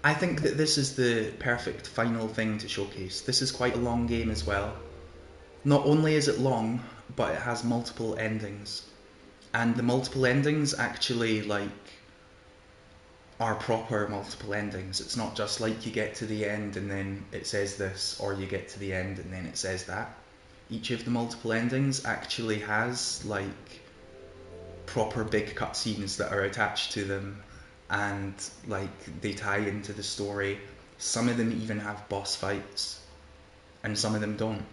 I think that this is the perfect final thing to showcase. This is quite a long game as well. Not only is it long, but it has multiple endings. And the multiple endings actually are proper multiple endings. It's not just like you get to the end and then it says this, or you get to the end and then it says that. Each of the multiple endings actually has proper big cutscenes that are attached to them, and they tie into the story. Some of them even have boss fights, and some of them don't.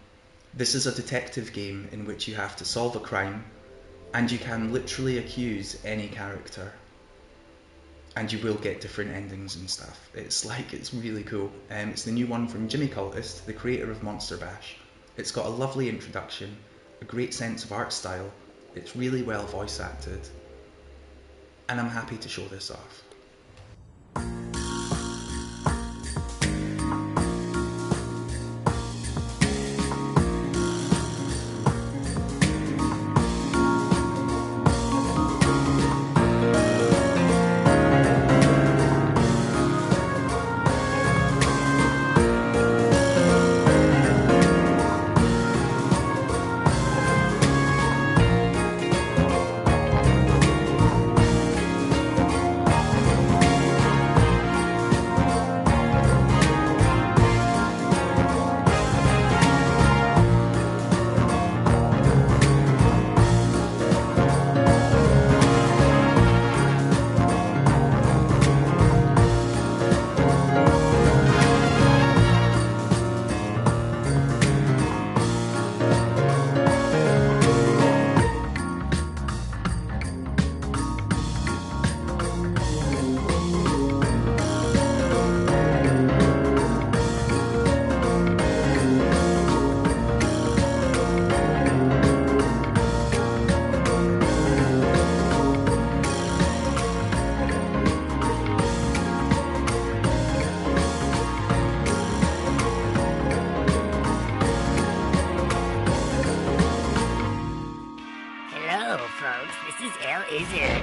This is a detective game in which you have to solve a crime, and you can literally accuse any character, and you will get different endings and stuff. It's really cool. It's the new one from Jimmy Cultist, the creator of Monster Bash. It's got a lovely introduction, a great sense of art style. It's really well voice acted, and I'm happy to show this off.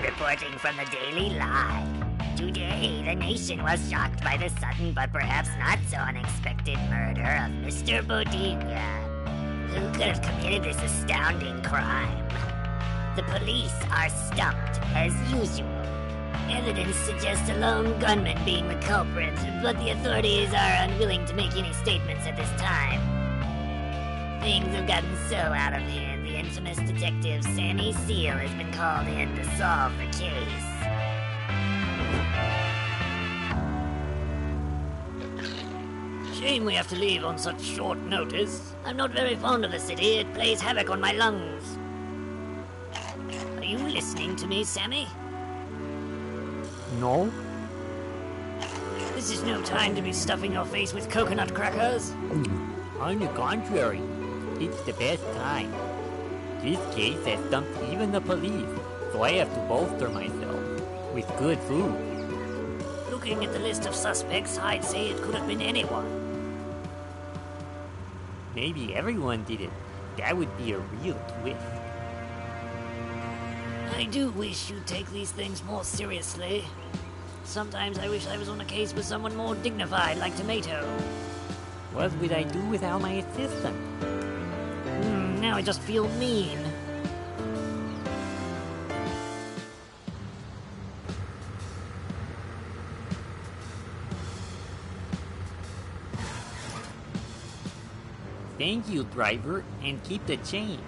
Reporting from the Daily Lie. Today, the nation was shocked by the sudden but perhaps not so unexpected murder of Mr. Bodega. Who could have committed this astounding crime? The police are stumped, as usual. Evidence suggests a lone gunman being the culprit, but the authorities are unwilling to make any statements at this time. Things have gotten so out of hand, the infamous detective Sammy Seal has been called in to solve the case. Shame we have to leave on such short notice. I'm not very fond of the city. It plays havoc on my lungs. Are you listening to me, Sammy? No? This is no time to be stuffing your face with coconut crackers. On the contrary, it's the best time. This case has stumped even the police, so I have to bolster myself with good food. Looking at the list of suspects, I'd say it could have been anyone. Maybe everyone did it. That would be a real twist. I do wish you'd take these things more seriously. Sometimes I wish I was on a case with someone more dignified like Tomato. What would I do without my assistant? Now I just feel mean. Thank you, driver, and keep the change.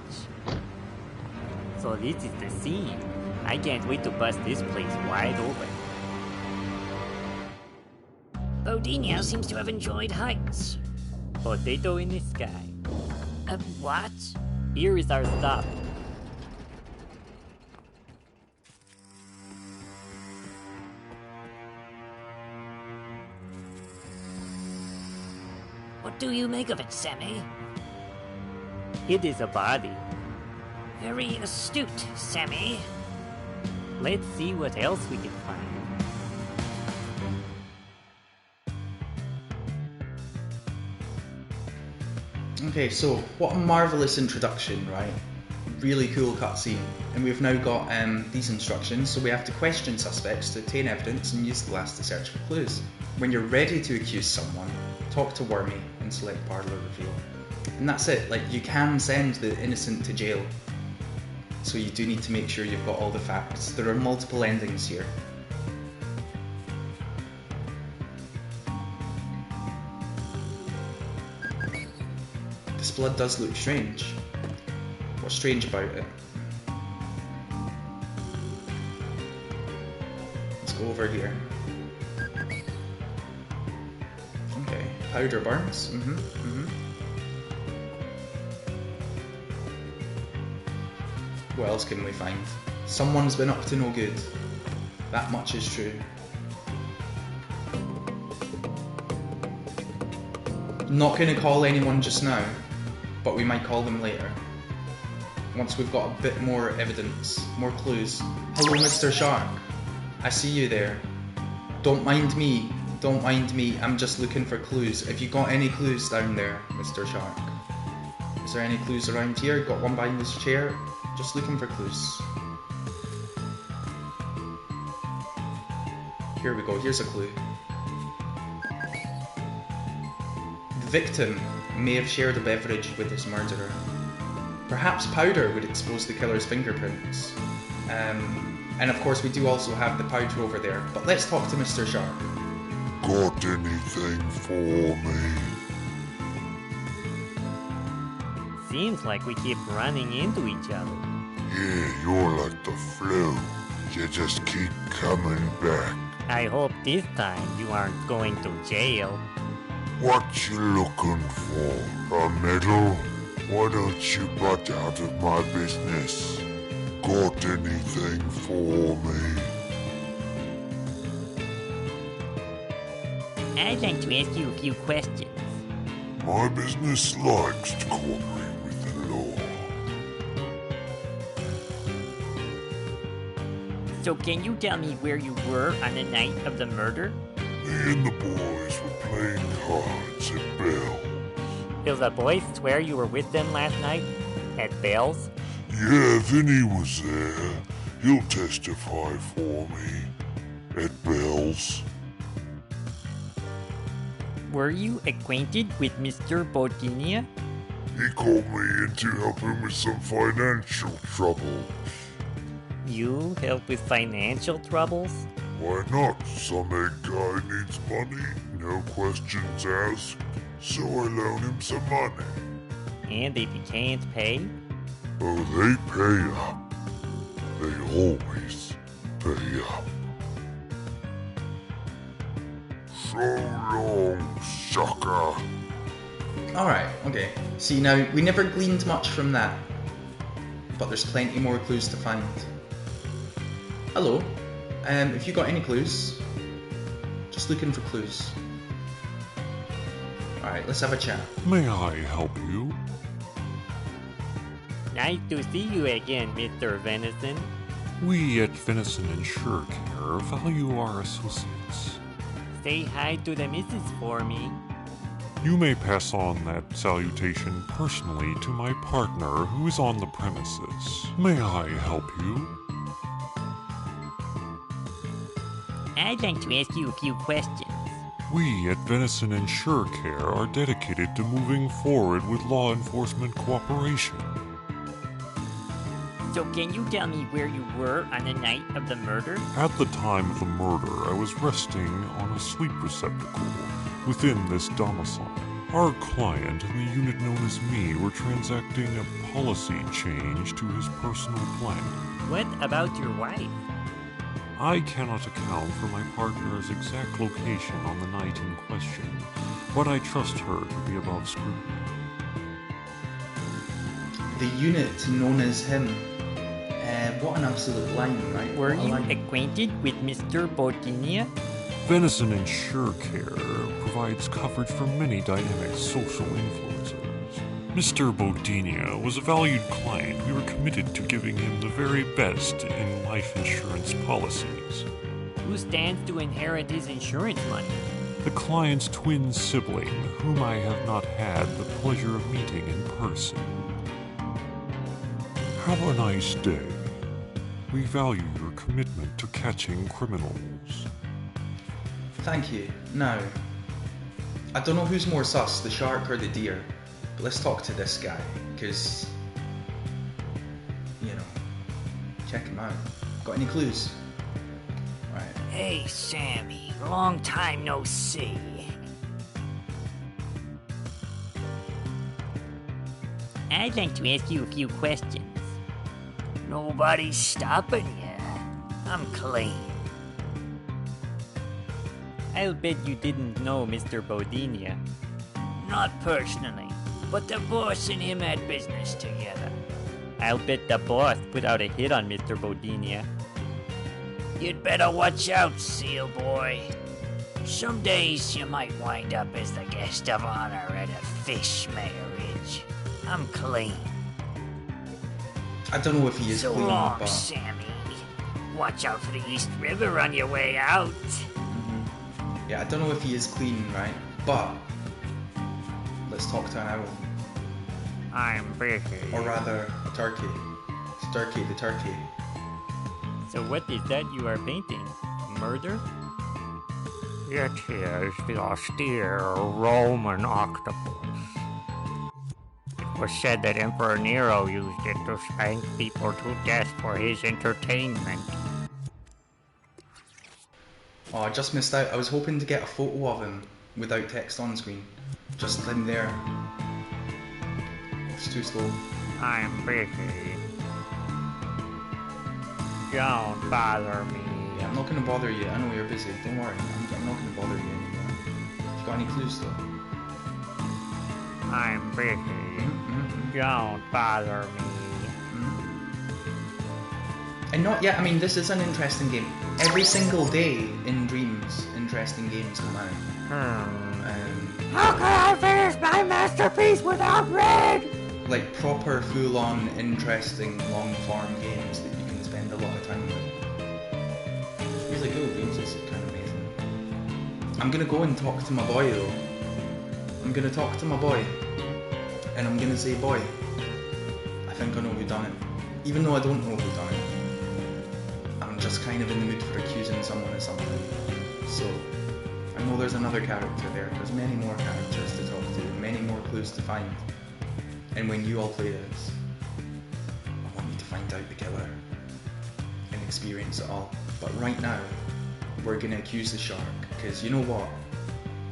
So this is the scene. I can't wait to bust this place wide open. Bodinho seems to have enjoyed heights. Potato in the sky. What? Here is our stop. What do you make of it, Sammy? It is a body. Very astute, Sammy. Let's see what else we can find. Okay, so what a marvellous introduction, right? really cool cutscene, and we've now got these instructions. So we have to question suspects to obtain evidence and use the glass to search for clues. When you're ready to accuse someone, talk to Wormy and select Parlour Reveal. And that's it. Like, you can send the innocent to jail, so you do need to make sure you've got all the facts. There are multiple endings here. This blood does look strange. What's strange about it? Let's go over here. Okay, powder burns. What else can we find? Someone's been up to no good. That much is true. Not going to call anyone just now, but we might call them later. Once we've got a bit more evidence, more clues. Hello, Mr. Shark. I see you there. Don't mind me. Don't mind me. I'm just looking for clues. Have you got any clues down there, Mr. Shark? Is there any clues around here? Got one behind this chair? Just looking for clues. Here we go. Here's a clue. The victim may have shared a beverage with his murderer. Perhaps powder would expose the killer's fingerprints. And of course we do also have the powder over there. But let's talk to Mr. Shark. Got anything for me? Seems like we keep running into each other. Yeah, you're like the flu. You just keep coming back. I hope this time you aren't going to jail. What you looking for? A medal? Why don't you butt out of my business? Got anything for me? I'd like to ask you a few questions. My business likes to cooperate with the law. So can you tell me where you were on the night of the murder? Me and the boys were playing cards at Bell. Will the boys swear you were with them last night? At Bell's? Yeah, Vinny was there. He'll testify for me. At Bell's. Were you acquainted with Mr. Bodinia? He called me in to help him with some financial trouble. You help with financial troubles? Why not? Some egg guy needs money, no questions asked. So I loan him some money. And if he can't pay? Oh, they pay up. They always pay up. So long, sucker. Alright, okay. See, now, we never gleaned much from that. But there's plenty more clues to find. Hello. If you got any clues? Just looking for clues. Alright, let's have a chat. May I help you? Nice to see you again, Mr. Venison. We at Venison Insure Care value our associates. Say hi to the missus for me. You may pass on that salutation personally to my partner who is on the premises. May I help you? I'd like to ask you a few questions. We at Venison Insure Care are dedicated to moving forward with law enforcement cooperation. So can you tell me where you were on the night of the murder? At the time of the murder, I was resting on a sleep receptacle within this domicile. Our client and the unit known as me were transacting a policy change to his personal plan. What about your wife? I cannot account for my partner's exact location on the night in question, but I trust her to be above scrutiny. The unit known as him. What an absolute line, right? Were What a you line. acquainted with Mr. Bodinia? Venison Insure Care provides coverage for many dynamic social influencers. Mr. Bodinia was a valued client. We were committed to giving him the very best in life insurance policies. Who stands to inherit his insurance money? The client's twin sibling, whom I have not had the pleasure of meeting in person. Have a nice day. We value your commitment to catching criminals. Thank you. Now, I don't know who's more sus, the shark or the deer, but let's talk to this guy, because, you know, check him out. Got any clues? Right. Hey, Sammy. Long time no see. I'd like to ask you a few questions. Nobody's stopping you. I'm clean. I'll bet you didn't know Mr. Bodinia. Not personally, but the boss and him had business together. I'll bet the boss put out a hit on Mr. Bodinia. You'd better watch out, Seal boy. Some days you might wind up as the guest of honor at a fish marriage. I'm clean. I don't know if he is So clean, long, but... Sammy. Watch out for the East River on your way out. Yeah, I don't know if he is clean, right? But let's talk to an owl. I'm busy. Or rather, a turkey. It's Turkey the turkey. So what is that you are painting? Murder? It is the austere Roman octopus. It was said that Emperor Nero used it to spank people to death for his entertainment. Oh, I just missed out. I was hoping to get a photo of him without text on screen. Just him there. It's too slow. I'm busy. Don't bother me. Yeah, I'm not going to bother you. I know you're busy. Don't worry. I'm not going to bother you anymore. You got any clues though? I'm busy. Don't bother me. And not yet. I mean, this is an interesting game. Every single day in Dreams, interesting games come out. How can I finish my masterpiece without red? Like proper, full-on, interesting, long-form games that you can spend a lot of time with. It's really cool. Dreams is kind of amazing. I'm gonna go and talk to my boy though. I'm gonna talk to my boy, and I'm gonna say, boy, I think I know who done it. Even though I don't know who done it. I'm just kind of in the mood for accusing someone of something. So, I know there's another character there. There's many more characters to talk to, many more clues to find. And when you all play this, I want you to find out the killer and experience it all. But right now, we're gonna accuse the shark, because you know what?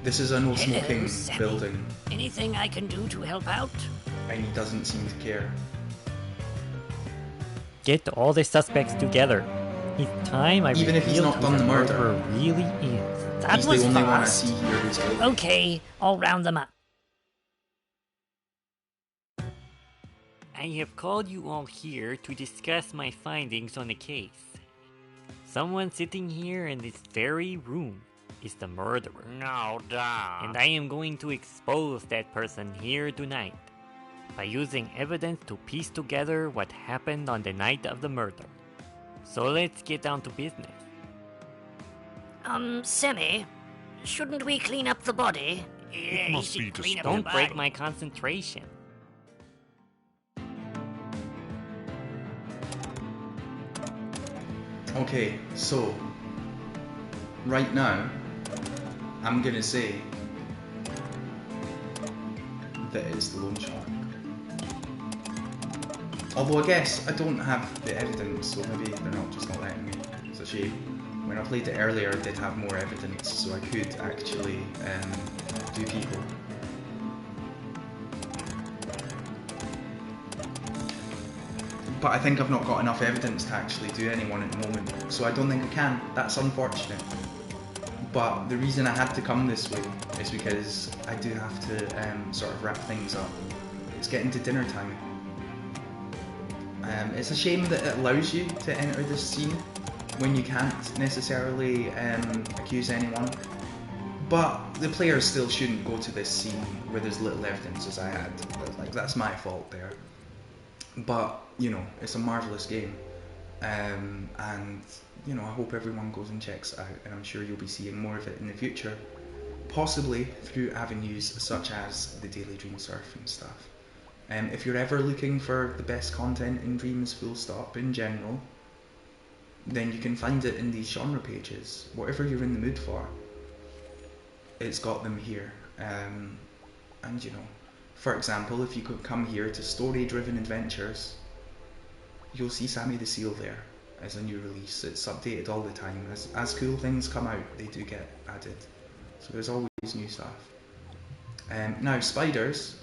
This is a no-smoking Hello, Sammy. building, Anything I can do to help out? and he doesn't seem to care. Get all the suspects together. It's time I Even if he's reveal not who done the the murder. murderer really is. That He's was the only one I fast. see here who's guilty. Okay, I'll round them up. I have called you all here to discuss my findings on the case. Someone sitting here in this very room is the murderer. No, duh. And I am going to expose that person here tonight by using evidence to piece together what happened on the night of the murder. So let's get down to business. Sammy, shouldn't we clean up the body? It Yeah, must you be should clean up Don't the break body. my concentration. Okay, so right now I'm gonna say that it's the loan shark. Although I guess I don't have the evidence, so maybe they're not letting me. It's a shame. When I played it earlier, I did have more evidence, so I could actually do people. But I think I've not got enough evidence to actually do anyone at the moment, so I don't think I can. That's unfortunate. But the reason I had to come this way is because I do have to sort of wrap things up. It's getting to dinner time. It's a shame that it allows you to enter this scene when you can't necessarily accuse anyone. But the players still shouldn't go to this scene where there's little evidence as I had. Like, that's my fault there. But, you know, it's a marvellous game. And, you know, I hope everyone goes and checks it out, and I'm sure you'll be seeing more of it in the future. Possibly through avenues such as the Daily Dream Surf and stuff. If you're ever looking for the best content in Dreams full stop in general, then you can find it in these genre pages. Whatever you're in the mood for, it's got them here. And you know, for example, if you could come here to story-driven adventures, you'll see Sammy the Seal there as a new release. It's updated all the time. As cool things come out, they do get added. So there's always new stuff. Now, spiders,